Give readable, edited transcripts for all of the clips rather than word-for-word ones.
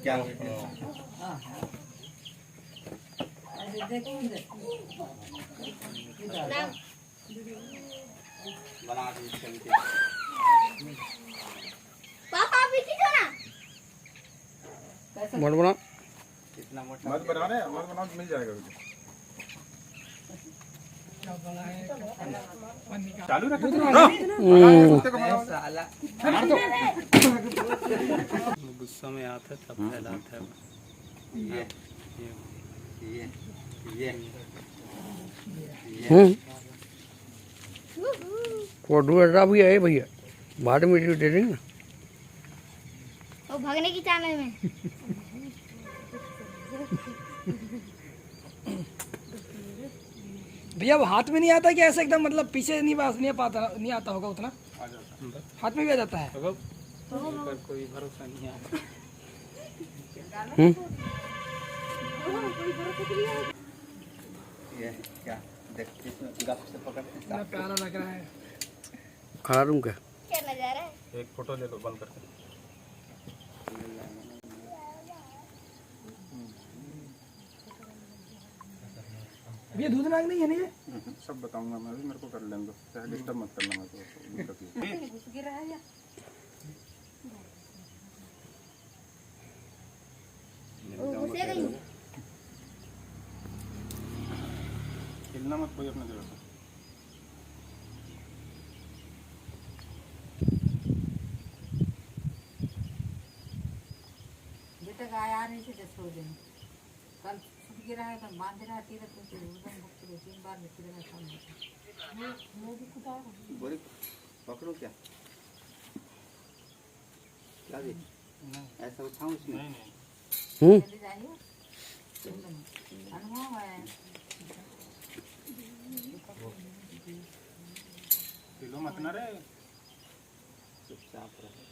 क्या पापा अभी किधर है? मत बना कितना मोटा मत बनाने मत बनाओ मिल जाएगा चालू रखो साला गुस्सा में आता है तब फैलाता है ये फोटो हटा भी है भैया बाद में वीडियो दे देंगे ना। वो भागने की चैनल में भैया वो हाथ में नहीं आता क्या ऐसे एकदम मतलब पीछे नहीं नहीं आता होगा उतना हाथ में भी आ जाता है। पर कोई भरोसा नहीं है ये क्या देख इसमें गप से पकड़ते इतना प्यारा लग रहा है। खा लूँ क्या? क्या नजारा है? एक फोटो ले लो बंद करके भैया दूध नाग नहीं है नहीं सब बताऊंगा मैं भी मेरे को कर लेंगे चाहे डिस्टर्ब मत करना मैं तो घुसेगा ही। हिलना मत कोई अपने जगह से बेटा गाय आ रही थी 10 दिन कल छूट गिरा है तो बांध रहा तीरथ को एकदम मुक्त 3 बार निकल रहा सामने बोरी पकड़ो क्या क्या भी ऐसा उठाऊं इसमें चले जाइए अनुभव है हिलो मत ना रे चुपचाप रहो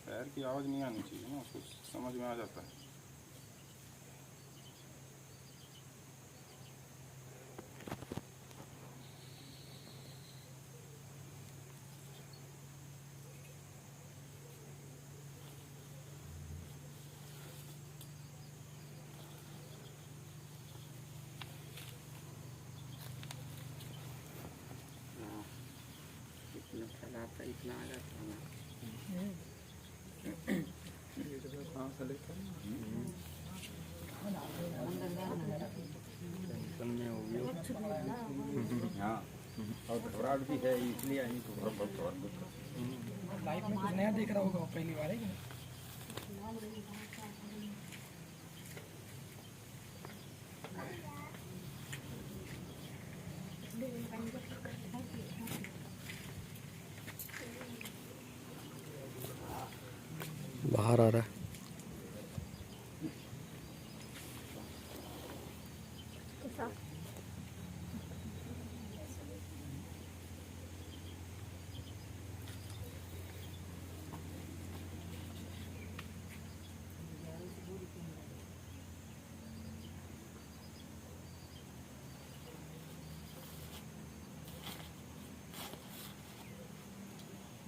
पैर की आवाज़ नहीं आनी चाहिए ना उसको समझ में आ जाता है इतना फैलाता इतना आ जाता है ना हाँ और घबराहट भी है इसलिए आई तो लाइफ में कुछ नया देख रहा होगा वो पहली बार है कि नहीं? बाहर आ रहा है।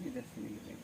इधर से मिल गई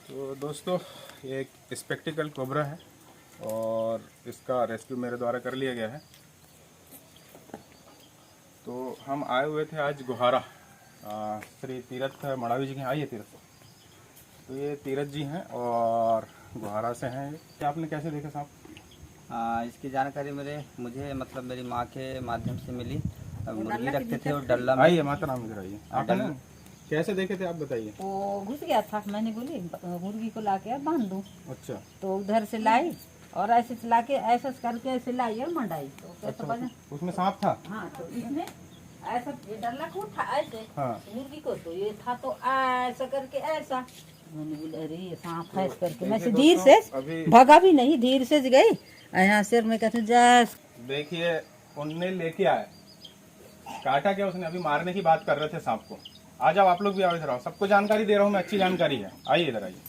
तो दोस्तों ये एक स्पेक्टिकल कोबरा है और इसका रेस्क्यू मेरे द्वारा कर लिया गया है। तो हम आए हुए थे आज गुहारा श्री तीरथ मड़ावी जी के यहाँ। आइए तीरथ, तो ये तीरथ जी हैं और गुहारा से हैं ये। आपने कैसे देखे सांप? इसकी जानकारी मुझे मतलब मेरी माँ के माध्यम से मिली। मुर्गी रखते थे और डल्ला में। आइए माता राम इधर आइए। आप है ना कैसे देखे थे आप बताइए। वो घुस गया था, मैंने बोली मुर्गी को ला के बांध दूँ, अच्छा तो उधर से लाई और ऐसे चला के ऐसा करके ऐसे लाई और मंडाई, तो कैसे बना। उसमें सांप था? हाँ, तो इसमें ऐसा ये डल्ला को था ऐसे हाँ। मुर्गी को, तो ये था तो ऐसा करके ऐसा, मैंने बोला अरे ये सांप है करके मैं से धीरे से अभी भगा भी नहीं, धीरे से गई यहाँ सिर में कहते जा। देखिए उनने लेके आए, काटा क्या उसने? अभी मारने की बात कर रहे थे सांप को। आ जाओ आप लोग भी आओ इधर आओ, सबको जानकारी दे रहा हूँ मैं, अच्छी जानकारी है। आइए इधर आइए,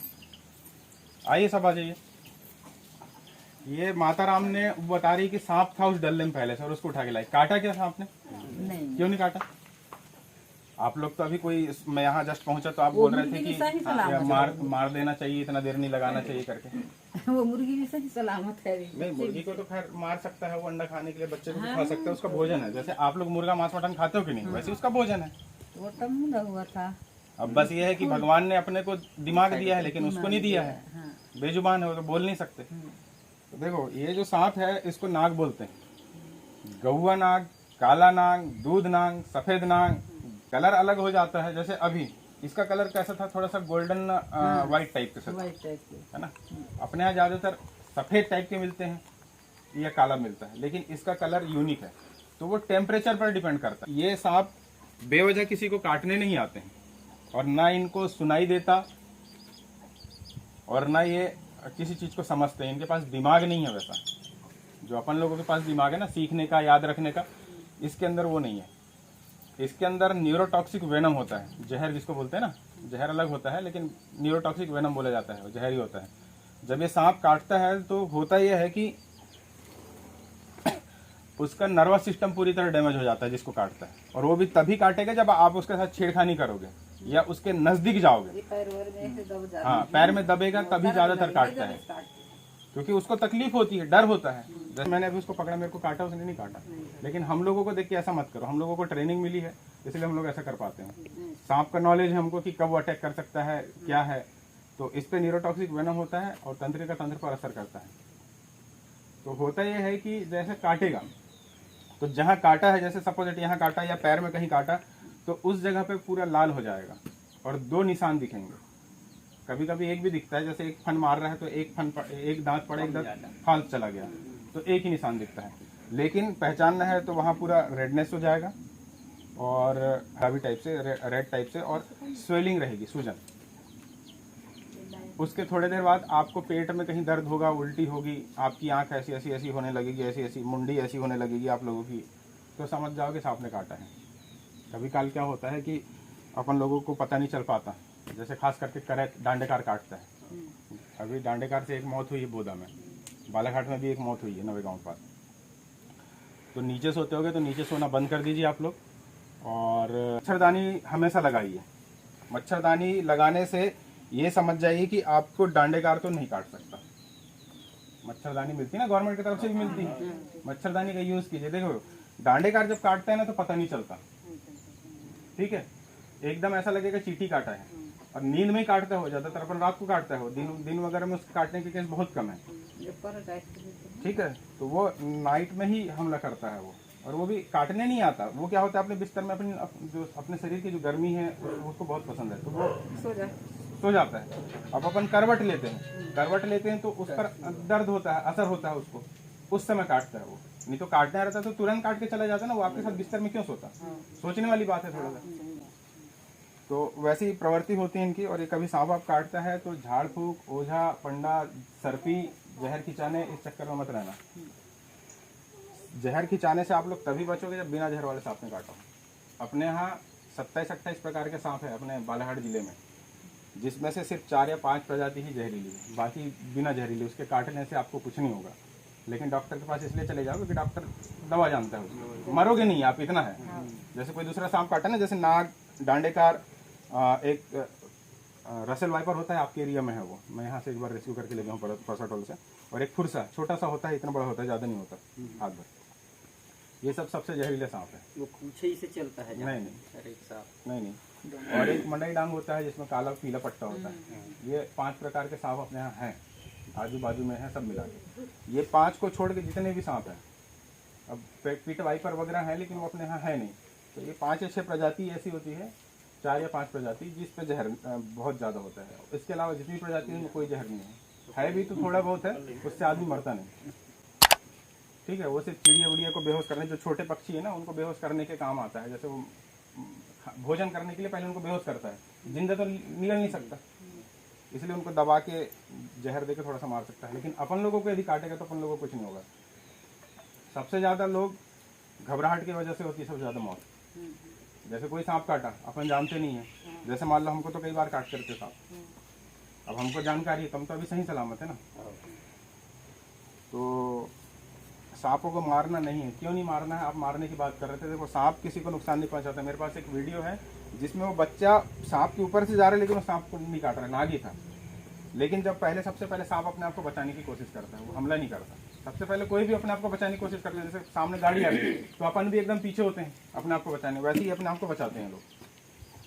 आइए सब आ जाइए। ये माता राम ने बता रही कि सांप था उस डल्ले में पहले से और उसको उठा के लाई। काटा क्या सांप ने? नहीं, क्यों नहीं काटा? आप लोग तो अभी कोई, मैं यहाँ जस्ट पहुंचा तो आप बोल रहे थे कि मार देना चाहिए, इतना देर नहीं लगाना चाहिए करके। वो मुर्गी भी सही सलामत है। नहीं, मुर्गी को तो खैर मार सकता है, वो अंडा खाने के लिए, बच्चे को भी खा सकता है, उसका भोजन है। जैसे आप लोग मुर्गा मांस मटन खाते हो कि नहीं, वैसे उसका भोजन है। वो तब मुड़ा हुआ था। अब बस ये है कि भगवान ने अपने को दिमाग दिया है लेकिन उसको नहीं दिया है, बेजुबान है वो, तो बोल नहीं सकते। तो देखो ये जो सांप है इसको नाग बोलते हैं। गौवा नाग, काला नाग, दूध नाग, सफेद नाग। कलर अलग हो जाता है, जैसे अभी इसका कलर कैसा था, थोड़ा सा गोल्डन व्हाइट टाइप के है ना। अपने यहाँ ज्यादातर सफेद टाइप के मिलते हैं या काला मिलता है, लेकिन इसका कलर यूनिक है। तो वो टेम्परेचर पर डिपेंड करता है। ये सांप बेवजह किसी को काटने नहीं आते हैं और ना इनको सुनाई देता और ना ये किसी चीज को समझते हैं। इनके पास दिमाग नहीं है वैसा जो अपन लोगों के पास दिमाग है ना, सीखने का, याद रखने का। इसके अंदर वो नहीं है। इसके अंदर न्यूरोटॉक्सिक वेनम होता है, जहर जिसको बोलते हैं ना। जहर अलग होता है लेकिन न्यूरोटॉक्सिक वेनम बोला जाता है, वो जहर ही होता है। जब ये सांप काटता है तो होता यह है कि उसका नर्वस सिस्टम पूरी तरह डैमेज हो जाता है जिसको काटता है, और वो भी तभी काटेगा जब आप उसके साथ छेड़खानी करोगे या उसके नजदीक जाओगे। हाँ, पैर में दबेगा तभी ज्यादातर काटता है, क्योंकि उसको तकलीफ होती है, डर होता है। जैसे मैंने अभी उसको पकड़ा, मेरे को काटा, उसने नहीं काटा। लेकिन हम लोगों को देख के ऐसा मत करो, हम लोगों को ट्रेनिंग मिली है इसलिए हम लोग ऐसा कर पाते हैं। सांप का नॉलेज है हमको कि कब वो अटैक कर सकता है, क्या है। तो इस पे न्यूरोटॉक्सिक वेनम होता है और तंत्रिका तंत्र पर असर करता है। तो होता यह है कि जैसे काटेगा तो जहाँ काटा है, जैसे सपोज यहाँ काटा या पैर में कहीं काटा, तो उस जगह पे पूरा लाल हो जाएगा और 2 निशान दिखेंगे। कभी कभी एक भी दिखता है, जैसे एक फन मार रहा है तो एक दांत पड़े, एक दांत फाल चला गया तो एक ही निशान दिखता है। लेकिन पहचानना है तो वहाँ पूरा रेडनेस हो जाएगा और हराबी टाइप से, रेड टाइप से, और स्वेलिंग रहेगी, सूजन। उसके थोड़ी देर बाद आपको पेट में कहीं दर्द होगा, उल्टी होगी, आपकी आंख ऐसी ऐसी ऐसी होने लगेगी, ऐसी ऐसी मुंडी ऐसी होने लगेगी आप लोगों की, तो समझ जाओ कि सांप ने काटा है। कभी काल क्या होता है कि अपन लोगों को पता नहीं चल पाता, जैसे खास करके डांडेकार काटता है। अभी डांडेकार से एक मौत हुई है बोदा में, बालाघाट में भी एक मौत हुई है नवेगांव के पास। तो नीचे सोते होगे तो नीचे सोना बंद कर दीजिए आप लोग, और मच्छरदानी हमेशा लगाइए। मच्छरदानी लगाने से ये समझ जाइए कि आपको डांडेकार तो नहीं काट सकता। मच्छरदानी मिलती है ना, गवर्नमेंट की तरफ से भी मिलती है, मच्छरदानी का यूज कीजिए। देखो डांडेकार जब काटता है ना तो पता नहीं चलता, ठीक है, एकदम ऐसा लगेगा चींटी काटा है। और नींद में ही काटता हो, ज्यादातर अपन रात को काटता है, दिन वगैरह में उसके काटने के केस बहुत कम है, ठीक है। तो वो नाइट में ही हमला करता है वो, और वो भी काटने नहीं आता। वो क्या होता है, अपने बिस्तर में अपने शरीर की जो गर्मी है उसको बहुत पसंद है, तो वो सो जाता है। अब अपन करवट लेते हैं तो उस पर दर्द होता है, असर होता है उसको, उस समय काटता है वो। नहीं तो काटना रहता तो तुरंत काट के चला जाता ना, वो आपके साथ बिस्तर में क्यों सोता। सोचने वाली बात है थोड़ा सा। तो वैसी ही प्रवृत्ति होती है इनकी। और ये कभी सांप आप काटता है तो झाड़ फूक, ओझा, पंडा, सर्पी, जहर खिंचाने, इस चक्कर में मत रहना। जहर खिंचाने से आप लोग तभी बचोगे जब बिना जहर वाले सांप ने काटा हो। अपने यहाँ 27-28 प्रकार के सांप है अपने बालाघाट जिले में, जिसमें से सिर्फ 4 या 5 प्रजाति ही जहरीली है, बाकी बिना जहरीली। उसके काटने से आपको कुछ नहीं होगा, लेकिन डॉक्टर के पास इसलिए चले जाओगे कि डॉक्टर दवा जानता है उसको, मरोगे नहीं आप, इतना है। जैसे कोई दूसरा सांप काटा ना, जैसे नाग, डांडेकार, एक रसेल वाइपर होता है आपके एरिया में है, वो मैं यहाँ से एक बार रेस्क्यू करके ले गया हूँ परसाटोल से। और एक फुरसा छोटा सा होता है, इतना बड़ा होता है, ज़्यादा नहीं होता, हाथ भर। ये सब सबसे जहरीले सांप है। वो पूछे ही से चलता है। नहीं। और एक मंडई डांग होता है जिसमें काला पीला पट्टा होता है। ये 5 प्रकार के सांप अपने यहाँ हैं। आजू बाजू में है सब मिला के। ये 5 को छोड़ के जितने भी सांप हैं, अब पीट वाइपर वगैरह हैं लेकिन वो अपने यहाँ है नहीं, तो ये 5 या 6 प्रजाति ऐसी होती है, 4 या 5 प्रजाति जिस पे जहर बहुत ज़्यादा होता है। इसके अलावा जितनी प्रजाति है उनमें कोई जहर नहीं है भी तो थोड़ा बहुत है, उससे आदमी मरता नहीं। ठीक है, वो सिर्फ चिड़िया उड़िया को बेहोश करने, जो छोटे पक्षी है ना उनको बेहोश करने के काम आता है। जैसे वो भोजन करने के लिए पहले उनको बेहोश करता है, जिंदा तो निकल नहीं सकता, इसलिए उनको दबा के जहर दे के थोड़ा सा मार सकता है। लेकिन अपन लोगों को यदि काटेगा तो अपन लोगों को कुछ नहीं होगा। सबसे ज़्यादा लोग घबराहट की वजह से होती है सबसे ज़्यादा मौत। जैसे कोई सांप काटा, अपन जानते नहीं है, जैसे मान लो हमको तो कई बार काट करते सांप, अब हमको जानकारी है, तुम तो अभी सही सलामत है ना। तो सांपों को मारना नहीं है। क्यों नहीं मारना है? आप मारने की बात कर रहे थे। देखो, सांप किसी को नुकसान नहीं पहुंचाता। मेरे पास एक वीडियो है जिसमें वो बच्चा सांप के ऊपर से जा रहा है लेकिन वो सांप को नहीं काट रहा, नागी था। लेकिन जब सबसे पहले सांप अपने आप को बचाने की कोशिश करता है, वो हमला नहीं करता। सबसे पहले कोई भी अपने आप को बचाने की कोशिश करता है, जैसे सामने गाड़ी आ रही है तो अपन भी एकदम पीछे होते हैं अपने आप को बचाने, वैसे ही अपने आप को बचाते हैं लोग।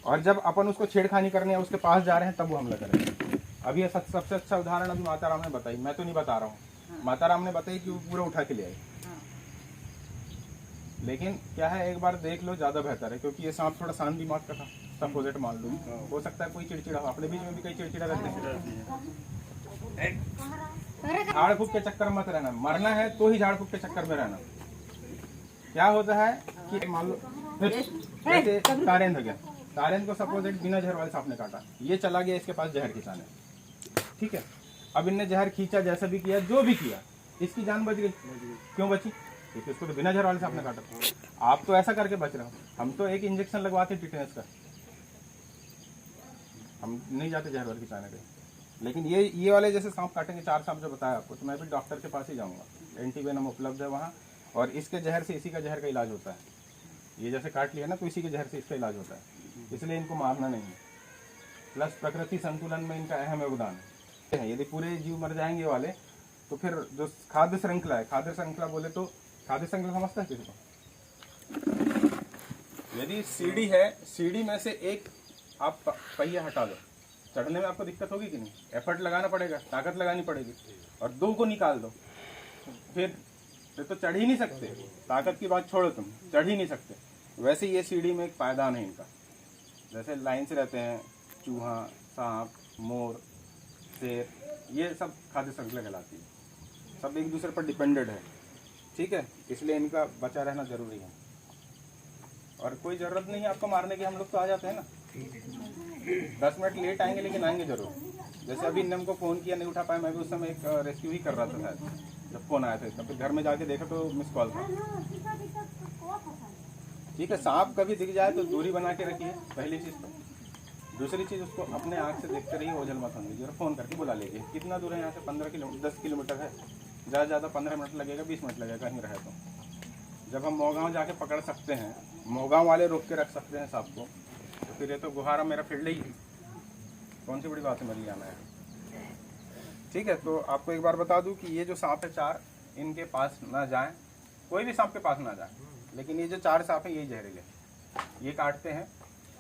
और जब अपन उसको छेड़खानी करने या उसके पास जा रहे हैं तब वो हमला करेंगे। अभी ये सबसे अच्छा उदाहरण अभी माता राम ने बताई, मैं तो नहीं बता रहा हूँ, माता राम ने बताई कि वो पूरा उठा के ले आई। लेकिन क्या है, एक बार देख लो ज़्यादा बेहतर है, क्योंकि ये सांप थोड़ा शांत दिमाग का था। सपोजिट मान लो, हो सकता है कोई चिड़चिड़ा हो, अपने बीच में भी कई चिड़चिड़ा रहते हैं। झाड़ फूक के चक्कर मत रहना, मरना है तो ही झाड़ फूक के चक्कर में रहना। क्या होता है कि मान लो जैसे तारेंद्र हो गया, तारेंद्र को सपोजिट बिना जहर वाले सांप ने काटा, ये चला गया इसके पास जहर खिंचाने, ठीक है। अब इनने जहर खींचा, जैसा भी किया, जो भी किया, इसकी जान बच गई। क्यों बची? क्योंकि उसको तो बिना जहर वाले सांप ने काटा। आप तो ऐसा करके बच रहे हो, हम तो एक इंजेक्शन लगवाते टिटेनस का, हम नहीं जाते जहर वाले खिंचाने के। लेकिन ये वाले जैसे सांप काटेंगे, 4 सांप जो बताया आपको, तो मैं भी डॉक्टर के पास ही जाऊंगा, एंटीवेनम उपलब्ध है वहाँ, और इसके जहर से, इसी का जहर का इलाज होता है। ये जैसे काट लिया ना तो इसी के जहर से इसका इलाज होता है, इसलिए इनको मारना नहीं है। प्लस प्रकृति संतुलन में इनका अहम योगदान है। यदि पूरे जीव मर जाएंगे वाले तो फिर जो खाद्य श्रृंखला है, खाद्य श्रृंखला बोले तो खाद्य श्रृंखला समझता है किसी को? यदि सीढ़ी है, सीढ़ी में से एक आप पहिया हटा दो, चढ़ने में आपको दिक्कत होगी कि नहीं? एफर्ट लगाना पड़ेगा, ताकत लगानी पड़ेगी। और 2 को निकाल दो, फिर तो चढ़ ही नहीं सकते। ताकत की बात छोड़ो, तुम चढ़ ही नहीं सकते। वैसे ये सीढ़ी में एक पायदान है इनका, जैसे लाइन से रहते हैं चूहा, सांप, मोर, शेर, ये सब खाद्य श्रृंखला कहलाती है। सब एक दूसरे पर डिपेंडेड है, ठीक है। इसलिए इनका बचा रहना जरूरी है। और कोई ज़रूरत नहीं है आपको मारने की, हम लोग तो आ जाते हैं ना। 10 मिनट लेट आएंगे लेकिन आएंगे जरूर। जैसे अभी इनने हमको फ़ोन किया, नहीं उठा पाया, मैं भी उस समय एक रेस्क्यू ही कर रहा था शायद, जब फ़ोन आया था इसका। फिर घर में जाके देखा तो मिस कॉल था। ठीक है, सांप कभी दिख जाए तो दूरी बना के रखिए, पहली चीज़ तो। दूसरी चीज़, उसको अपने आँख से देखते रहिए, ओझल मत होने दीजिए, और फ़ोन करके बुला लीजिए। कितना दूर है यहाँ से? 15 किलोमीटर, 10 किलोमीटर है, ज़्यादा 15 मिनट लगेगा, 20 मिनट लगेगा कहीं रहे तो। जब हम मोगाँव जाके पकड़ सकते हैं, मोगाँव वाले रोक के रख सकते हैं सांप को, तो फिर ये तो गुहारा मेरा फील्ड ही है। कौन सी बड़ी बात है मेरी जाना है? ठीक है, तो आपको एक बार बता दूं कि ये जो सांप है 4, इनके पास ना जाएं, कोई भी सांप के पास ना जाए। लेकिन ये जो 4 सांप हैं, ये जहरीले, ये काटते हैं,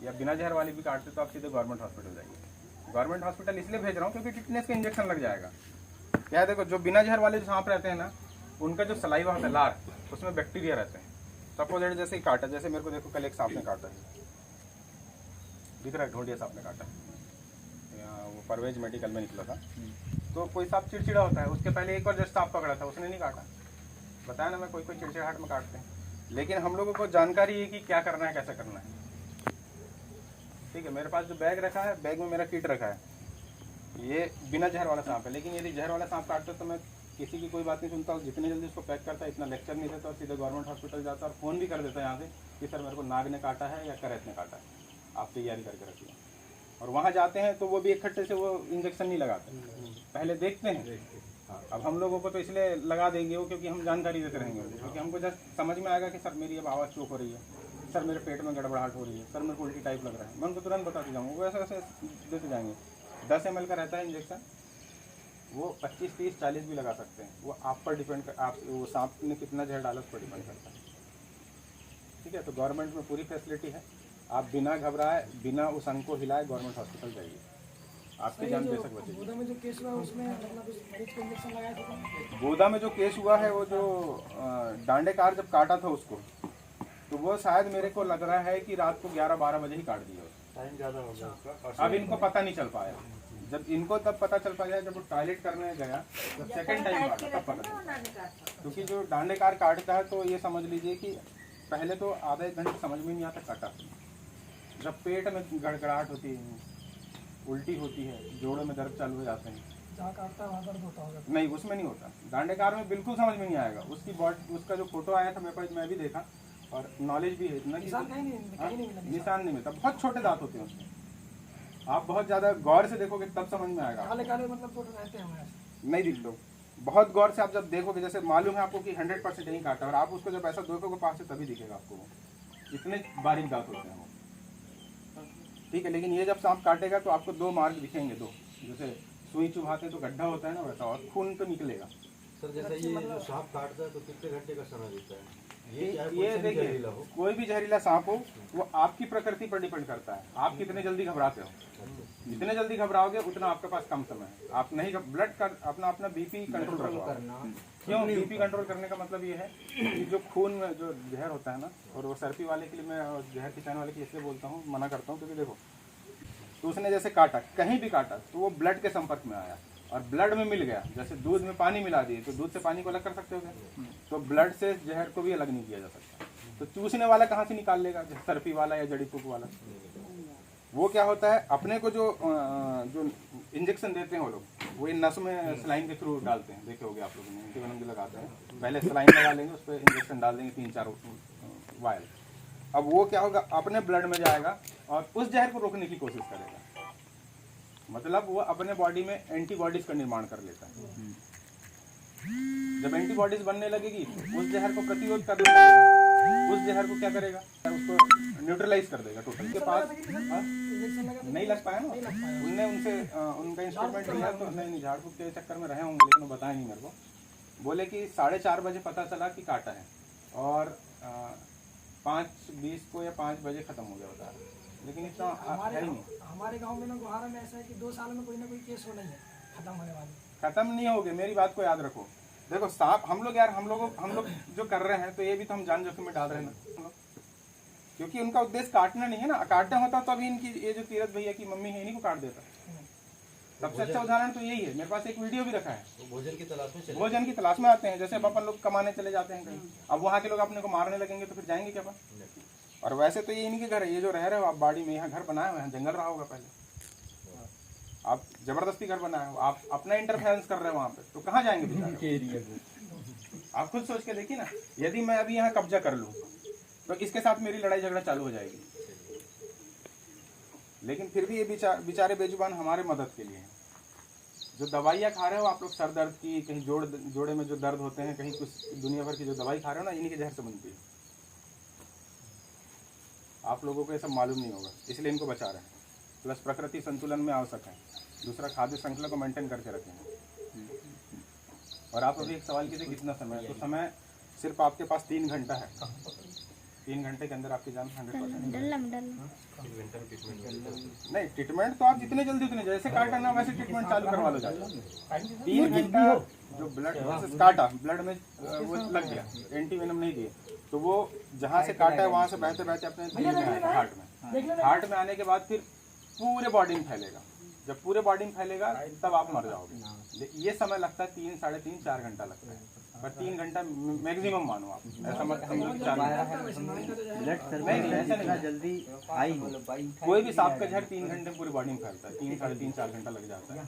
या बिना जहर वाले भी काटते, तो आप सीधे गवर्नमेंट हॉस्पिटल जाइए। गवर्नमेंट हॉस्पिटल इसलिए भेज रहा हूँ क्योंकि टिटनेस का इंजेक्शन लग जाएगा। क्या देखो, जो बिना जहर वाले जो सांप रहते हैं ना, उनका जो सलाइवा होता है, लार, उसमें बैक्टीरिया रहते हैं। सपोज जैसे ही काटा, जैसे मेरे को देखो कल एक सांप ने काटा है, दिख रहा है, ढोंडिया सांप ने काटा, वो परवेज मेडिकल में निकला था। तो कोई सांप चिड़चिड़ा होता है, उसके पहले एक बार जस्ट सांप पकड़ा था, उसने नहीं काटा। बताया ना मैं, कोई चिड़चिड़ाहट में काटते हैं। लेकिन हम लोगों को जानकारी है कि क्या करना है, कैसे करना है। ठीक है, मेरे पास जो बैग रखा है, बैग में मेरा किट रखा है, ये बिना जहर वाला सांप है। लेकिन यदि जहर वाला सांप काटते तो मैं किसी की कोई बात नहीं सुनता, जितनी जल्दी उसको पैक करता, इतना लेक्चर नहीं देता, और सीधे गवर्नमेंट हॉस्पिटल जाता और फ़ोन भी कर देता यहाँ से कि सर मेरे को नाग ने काटा है या करैत ने काटा है, आप तैयारी करके रखिए। और वहाँ जाते हैं तो वो भी इकट्ठे से वो इंजेक्शन नहीं लगाते, पहले देखते हैं। अब हम लोगों को तो इसलिए लगा देंगे वो, क्योंकि हम जानकारी देते रहेंगे, क्योंकि हमको जस्ट समझ में आएगा कि सर मेरी अब आवाज़ चोक हो रही है, सर मेरे पेट में गड़बड़ाहट हो रही है, सर मेरे को उल्टी टाइप लग रहा है, मैं उनको तुरंत बताते जाऊँगा। वो ऐसे ऐसे देते जाएंगे। 10 ml का रहता है इंजेक्शन, वो 25, 30, 40 भी लगा सकते हैं। वो आप पर डिपेंड कर, आप वो सांप ने कितना जहर डाला उस पर डिपेंड करता है। ठीक है, तो गवर्नमेंट में पूरी फैसिलिटी है। आप बिना घबराए, बिना उस अंग को हिलाए गवर्नमेंट हॉस्पिटल जाइए। आपकी जान बेशक बचेगी। गोदा में जो केस हुआ उसमें मतलब उस मरीज को इंजेक्शन लगाया था। गोदा में जो केस हुआ है वो जो डांडेकार जब काटा था उसको, तो वो शायद मेरे को लग रहा है कि रात को 11-12 बजे ही काट दिया। टाइम ज़्यादा हो गया उसका। अब इनको पता नहीं चल पाया, जब इनको तब पता चल पाया जब वो टॉयलेट करने गया, जब सेकंड टाइम काटा तब पता चला। क्योंकि जो डांडेकार काटता है तो ये समझ लीजिए कि पहले तो आधा एक घंटे समझ में नहीं आता काटा, जब पेट में गड़गड़ाहट होती है, उल्टी होती है, जोड़ों में दर्द चालू हो जाते हैं। जहाँ काटता है वहाँ दर्द होता होगा। नहीं, उसमें नहीं होता। डांडेकार में बिल्कुल समझ में नहीं आएगा। उसकी बॉडी, उसका जो फोटो आया था मेरे पास, मैं भी देखा और नॉलेज भी है इतना कि निशान कहीं नहीं मिला। निशान नहीं मिलता। बहुत छोटे दांत होते हैं उसमें, आप बहुत ज़्यादा गौर से देखोगे तब समझ में आएगा। काले काले मतलब फोटो रहते हैं हमारे। नहीं दिख लो, बहुत गौर से आप जब देखोगे, जैसे मालूम है आपको कि 100% नहीं काटा, और आप उसको जब ऐसा देखोगे पास से तभी दिखेगा आपको वो, इतने बारीक दांत होते हैं वो। ठीक है, लेकिन ये जब सांप काटेगा तो आपको 2 मार्क दिखेंगे, 2, जैसे सुई चुभाते तो गड्ढा होता है ना वैसा, और खून तो निकलेगा। सर जैसे ये जो सांप काटता है तो कितने घंटे का समय देता है? ये देखिए, कोई भी जहरीला सांप हो वो आपकी प्रकृति पर डिपेंड करता है, आप कितने जल्दी घबराते हो। जितने जल्दी घबराओगे उतना आपके पास कम समय है। आप नहीं, ब्लड का अपना बीपी कंट्रोल रखो। क्यों बीपी कंट्रोल करने का मतलब ये है कि जो खून में जो जहर होता है ना, और वो सर्पी वाले के लिए मैं जहर खिंचाने वाले की इसलिए बोलता हूँ, मना करता हूँ, क्योंकि देखो तो उसने जैसे काटा, कहीं भी काटा तो वो ब्लड के संपर्क में आया और ब्लड में मिल गया। जैसे दूध में पानी मिला दिए तो दूध से पानी को अलग कर सकते हो क्या? तो ब्लड से जहर को भी अलग नहीं किया जा सकता। तो चूसने वाला कहाँ से निकाल लेगा? जैसे सर्पी वाला या जड़ी फूक वाला। वो क्या होता है, अपने को जो इंजेक्शन देते हैं वो लोग, वो इन नस में सलाइन के थ्रू डालते हैं। देखे होगे आप लोगों ने, एंटीवेनम जो लगाते हैं, पहले सलाइन लगा लेंगे, उस पर इंजेक्शन डाल देंगे 3-4 वायल। अब वो क्या होगा, अपने ब्लड में जाएगा और उस जहर को रोकने की कोशिश करेगा। मतलब वो अपने बॉडी में एंटीबॉडीज का निर्माण कर लेता है। जब एंटीबॉडीज बनने लगेगी उस जहर को प्रतिरोध करने लगेगा। उस जहर को क्या करेगा, उसको न्यूट्रलाइज कर देगा टोटल। के पास नहीं लग पाया ना, उनने उनसे उनका इंस्ट्रूमेंट लिया तो नहीं, झाड़ फूक के चक्कर में रहे होंगे, लेकिन वो बताया नहीं मेरे को। बोले कि 4:30 बजे पता चला कि काटा है और 5:20 को या 5 बजे खत्म हो गया होता है, लेकिन इतना है ही नहीं। हमारे गांव में ना गुहारा में ऐसा है कि 2 साल में कोई ना कोई केस हो नहीं है खत्म होने वाले। खत्म नहीं होगे, मेरी बात को याद रखो। देखो सांप, हम लोग यार, हम लोग जो कर रहे हैं तो ये भी तो हम जान जोखिम में डाल रहे हैं ना, क्योंकि उनका उद्देश्य काटना नहीं है ना। काटना होता तो अभी इनकी ये जो तीरथ भैया की मम्मी है इन्हीं को काट देता। सबसे अच्छा उदाहरण तो यही है। मेरे पास एक वीडियो भी रखा है। भोजन की तलाश में आते हैं। जैसे अब अपन लोग कमाने चले जाते हैं कहीं, अब वहाँ के लोग अपने को मारने लगेंगे तो फिर जाएंगे क्या अपन? और वैसे तो ये इन्हीं के घर है, ये जो रह रहे हो आप बाड़ी में, यहाँ घर बनाए हुए हैं, जंगल रहा होगा पहले, आप जबरदस्ती घर बनाए हो, आप अपना इंटरफेरेंस कर रहे हो वहाँ पे, तो कहाँ जाएंगे बेचारे? आप खुद सोच के देखिए ना, यदि मैं अभी यहाँ कब्जा कर लूँ तो इसके साथ मेरी लड़ाई झगड़ा चालू हो जाएगी। लेकिन फिर भी ये बेचारे बेजुबान हमारे मदद के लिए हैं। जो दवाइयाँ खा रहे हो आप लोग, सर दर्द की, कहीं जोड़े में जो दर्द होते हैं, कहीं कुछ दुनिया भर की जो दवाई खा रहे हो ना, इन्हीं के जहर से बनती है। आप लोगों को ये सब मालूम नहीं होगा, इसलिए इनको बचा रहे हैं। प्लस प्रकृति संतुलन में आवश्यक है। दूसरा, खाद्य श्रृंखला को मेंटेन करके रखेंगे। और आप अभी एक सवाल कीजिए कितना समय है, तो समय सिर्फ आपके पास 3 घंटा है। 3 घंटे के अंदर आपकी जान 100% नहीं। ट्रीटमेंट तो आप जितने जल्दी उतने, जैसे काटा ना वैसे ट्रीटमेंट चालू करवा लो जाके। 3 घंटा जो ब्लड काटा, ब्लड में वो लग गया, एंटीवेनम नहीं दिए, तो वो जहाँ से काटा है वहाँ से बहते बहते अपने दिल में आएगा, हार्ट में आने के बाद फिर पूरे बॉडी में फैलेगा। जब पूरे बॉडी में फैलेगा तब आप मर जाओगे। ये समय लगता है 3, 3.5, 4 घंटा लगता है, पर 3 घंटा मैक्सिमम मानो आप। ऐसा मत समझो 4 घंटा जल्दी आई। कोई भी सांप का जहर 3 घंटे पूरी बॉडी में फैलता है, 3, 3.5, 4 घंटा लग जाता है।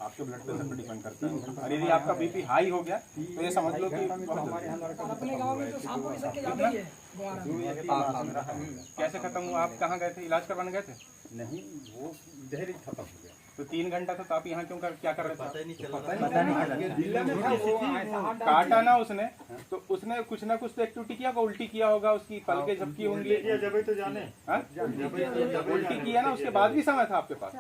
आपके ब्लड प्रेशर पर डिपेंड करता है। और यदि आपका बीपी हाई हो गया तो ये समझ लो कि अपने गांव में तो सांपों की संख्या ज्यादा ही है गुहारा में। कैसे खत्म हुआ? आप कहाँ गए थे, इलाज करवाने गए थे? नहीं, वो जहर ही खत्म हो गया। तो 3 घंटा था, तो आप यहाँ क्यों क्या कर रहे थे? पता ही नहीं चला। काटा ना उसने, तो उसने कुछ ना कुछ तो एक्टिविटी किया होगा, उल्टी किया होगा, उसकी पलके झपकी होंगी, जब तो जाने उल्टी किया ना, उसके बाद भी समय था आपके पास।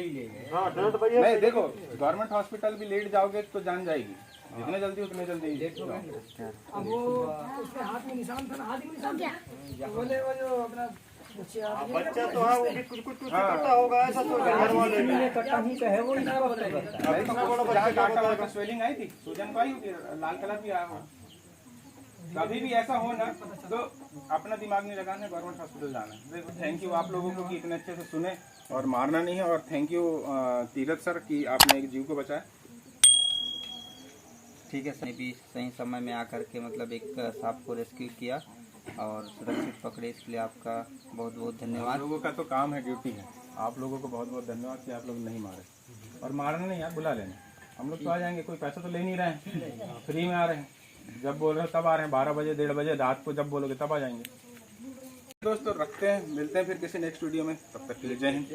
नहीं देखो, गवर्नमेंट हॉस्पिटल भी लेट जाओगे तो जान जाएगी, जितने जल्दी उतने जल्दी। अब वो उसके हाथ में निशान था ना, हाथ में निशान था, बोले वो जो अपना बच्चा तो है वो भी कुछ करता होगा ऐसा तो घर वाले अभी तो बड़ा जहाँ काटा हुआ था स्वेलिंग आई थी, सूजन को आई होगी, लाल कलर भी आया हो। कभी भी ऐसा हो ना तो अपना दिमाग नहीं लगाना, गवर्नमेंट हॉस्पिटल जाना है। देखो थैंक यू आप लोगों को कि इतने अच्छे से सुने और मारना नहीं है, और थैंक यू तीरथ सर कि आपने एक जीव को बचाया। ठीक है सर, भी सही समय में आकर के मतलब एक सांप को रेस्क्यू किया और सुरक्षित पकड़े, इसके लिए आपका बहुत बहुत आप धन्यवाद। लोगों का तो काम है, ड्यूटी है। आप लोगों को बहुत बहुत धन्यवाद कि आप लोग नहीं मारे, और मारना नहीं यार, बुला लेना, हम लोग तो आ जाएंगे, कोई पैसा तो ले नहीं रहे हैं, फ्री में आ रहे हैं। जब बोल रहे हो तब आ रहे हैं, 12 बजे 1:30 बजे रात को जब बोलोगे तब आ जाएंगे। दोस्तों रखते हैं, मिलते हैं फिर किसी नेक्स्ट वीडियो में, तब तक के लिए जय हिंद।